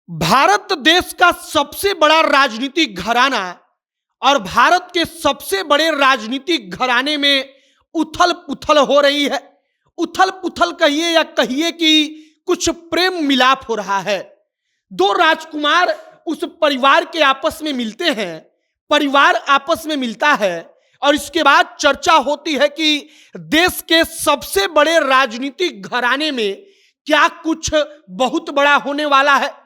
भारत देश का सबसे बड़ा राजनीतिक घराना और भारत के सबसे बड़े राजनीतिक घराने में उथल पुथल हो रही है। उथल पुथल कहिए या कहिए कि कुछ प्रेम मिलाप हो रहा है। दो राजकुमार उस परिवार के आपस में मिलते हैं, परिवार आपस में मिलता है और इसके बाद चर्चा होती है कि देश के सबसे बड़े राजनीतिक घराने में क्या कुछ बहुत बड़ा होने वाला है।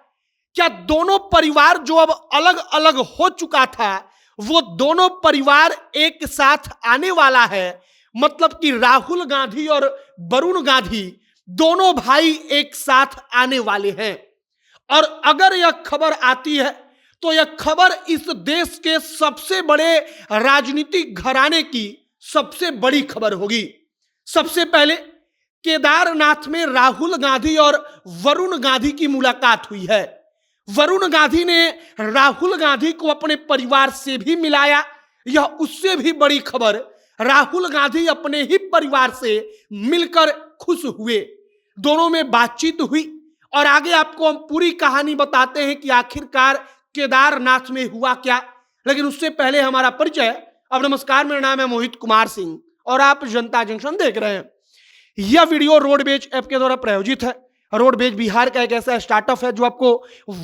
क्या दोनों परिवार जो अब अलग अलग हो चुका था वो दोनों परिवार एक साथ आने वाला है। मतलब कि राहुल गांधी और वरुण गांधी दोनों भाई एक साथ आने वाले हैं। और अगर यह खबर आती है तो यह खबर इस देश के सबसे बड़े राजनीतिक घराने की सबसे बड़ी खबर होगी। सबसे पहले केदारनाथ में राहुल गांधी और वरुण गांधी की मुलाकात हुई है। वरुण गांधी ने राहुल गांधी को अपने परिवार से भी मिलाया। यह उससे भी बड़ी खबर, राहुल गांधी अपने ही परिवार से मिलकर खुश हुए, दोनों में बातचीत हुई। और आगे आपको हम पूरी कहानी बताते हैं कि आखिरकार केदारनाथ में हुआ क्या। लेकिन उससे पहले हमारा परिचय। अब नमस्कार, मेरा नाम है मोहित कुमार सिंह और आप जनता जंक्शन देख रहे हैं। यह वीडियो रोडवेज ऐप के द्वारा प्रायोजित है। रोडवेज बिहार का एक ऐसा स्टार्टअप है जो आपको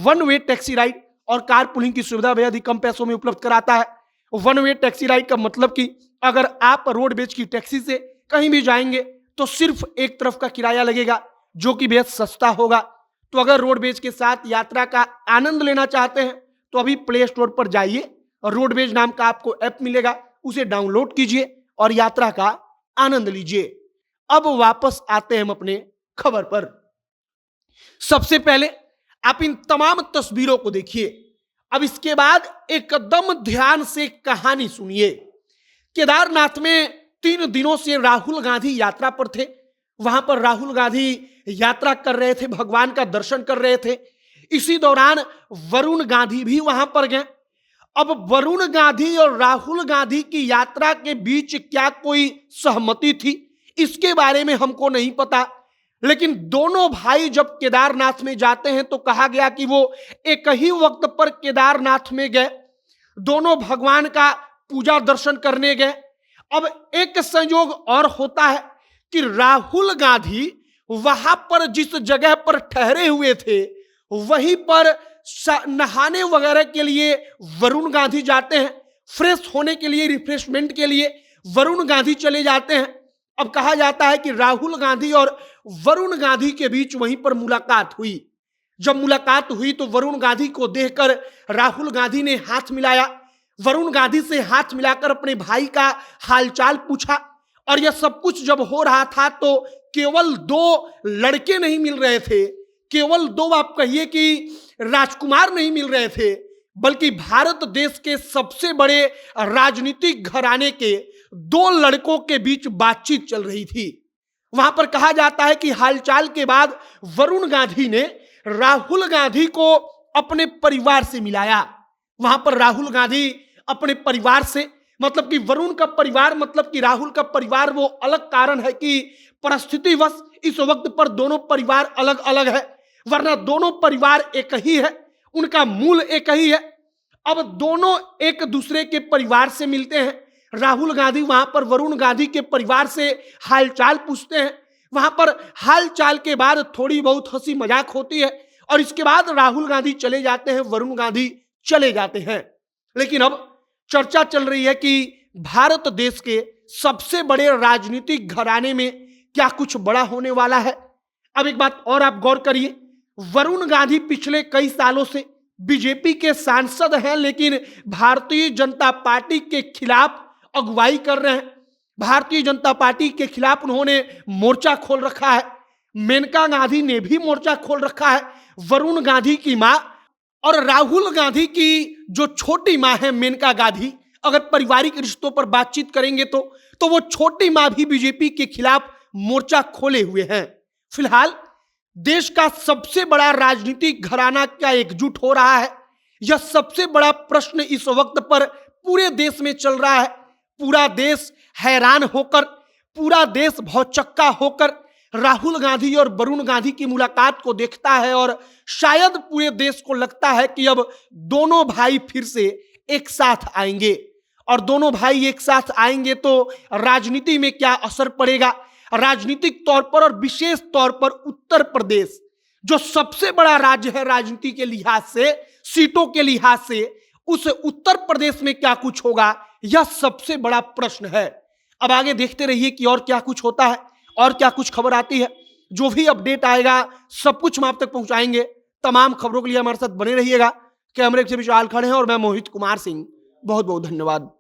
वन वे टैक्सी राइड और कार पुलिंग की सुविधा बेहद ही कम पैसों में उपलब्ध कराता है। वन वे टैक्सी राइड का मतलब कि अगर आप रोडवेज की टैक्सी से कहीं भी जाएंगे तो सिर्फ एक तरफ का किराया लगेगा जो कि बेहद सस्ता होगा। तो अगर रोडवेज के साथ यात्रा का आनंद लेना चाहते हैं तो अभी प्ले स्टोर पर जाइए और रोडवेज नाम का आपको ऐप मिलेगा, उसे डाउनलोड कीजिए और यात्रा का आनंद लीजिए। अब वापस आते हैं हम अपने खबर पर। सबसे पहले आप इन तमाम तस्वीरों को देखिए। अब इसके बाद एकदम ध्यान से कहानी सुनिए। केदारनाथ में 3 दिनों से राहुल गांधी यात्रा पर थे। वहां पर राहुल गांधी यात्रा कर रहे थे, भगवान का दर्शन कर रहे थे। इसी दौरान वरुण गांधी भी वहां पर गए। अब वरुण गांधी और राहुल गांधी की यात्रा के बीच क्या कोई सहमति थी, इसके बारे में हमको नहीं पता। लेकिन दोनों भाई जब केदारनाथ में जाते हैं तो कहा गया कि वो एक ही वक्त पर केदारनाथ में गए, दोनों भगवान का पूजा दर्शन करने गए। अब एक संयोग और होता है कि राहुल गांधी वहां पर जिस जगह पर ठहरे हुए थे वहीं पर नहाने वगैरह के लिए वरुण गांधी जाते हैं। फ्रेश होने के लिए, रिफ्रेशमेंट के लिए वरुण गांधी चले जाते हैं। अब कहा जाता है कि राहुल गांधी और वरुण गांधी के बीच वहीं पर मुलाकात हुई। जब मुलाकात हुई तो वरुण गांधी को देखकर राहुल गांधी ने हाथ मिलाया। वरुण गांधी से हाथ मिलाकर अपने भाई का हालचाल पूछा। और यह सब कुछ जब हो रहा था तो केवल 2 लड़के नहीं मिल रहे थे, केवल 2 आप कहिए कि राजकुमार नहीं मिल रहे थे, बल्कि भारत देश के सबसे बड़े राजनीतिक घराने के 2 लड़कों के बीच बातचीत चल रही थी। वहां पर कहा जाता है कि हालचाल के बाद वरुण गांधी ने राहुल गांधी को अपने परिवार से मिलाया। वहां पर राहुल गांधी अपने परिवार से, मतलब कि वरुण का परिवार, मतलब कि राहुल का परिवार, वो अलग कारण है कि परिस्थितिवश इस वक्त पर दोनों परिवार अलग अलग है, वरना दोनों परिवार एक ही है, उनका मूल एक ही है। अब दोनों एक दूसरे के परिवार से मिलते हैं। राहुल गांधी वहां पर वरुण गांधी के परिवार से हालचाल पूछते हैं। वहां पर हालचाल के बाद थोड़ी बहुत हंसी मजाक होती है और इसके बाद राहुल गांधी चले जाते हैं, वरुण गांधी चले जाते हैं। लेकिन अब चर्चा चल रही है कि भारत देश के सबसे बड़े राजनीतिक घराने में क्या कुछ बड़ा होने वाला है। अब एक बात और आप गौर करिए, वरुण गांधी पिछले कई सालों से बीजेपी के सांसद हैं, लेकिन भारतीय जनता पार्टी के खिलाफ अगुवाई कर रहे हैं। भारतीय जनता पार्टी के खिलाफ उन्होंने मोर्चा खोल रखा है। मेनका गांधी ने भी मोर्चा खोल रखा है। वरुण गांधी की मां और राहुल गांधी की जो छोटी मां है मेनका गांधी, अगर पारिवारिक रिश्तों पर बातचीत करेंगे तो वो छोटी मां भी बीजेपी के खिलाफ मोर्चा खोले हुए हैं। फिलहाल देश का सबसे बड़ा राजनीतिक घराना क्या एकजुट हो रहा है, यह सबसे बड़ा प्रश्न इस वक्त पर पूरे देश में चल रहा है। पूरा देश हैरान होकर, पूरा देश भौचक्का होकर राहुल गांधी और वरुण गांधी की मुलाकात को देखता है और शायद पूरे देश को लगता है कि अब दोनों भाई फिर से एक साथ आएंगे, और दोनों भाई एक साथ आएंगे तो राजनीति में क्या असर पड़ेगा। राजनीतिक तौर पर और विशेष तौर पर उत्तर प्रदेश जो सबसे बड़ा राज्य है राजनीति के लिहाज से, सीटों के लिहाज से, उस उत्तर प्रदेश में क्या कुछ होगा, यह सबसे बड़ा प्रश्न है। अब आगे देखते रहिए कि और क्या कुछ होता है और क्या कुछ खबर आती है। जो भी अपडेट आएगा सब कुछ हम आप तक पहुंचाएंगे। तमाम खबरों के लिए हमारे साथ बने रहिएगा। कैमरे के पीछे विशाल खड़े हैं और मैं मोहित कुमार सिंह। बहुत बहुत धन्यवाद।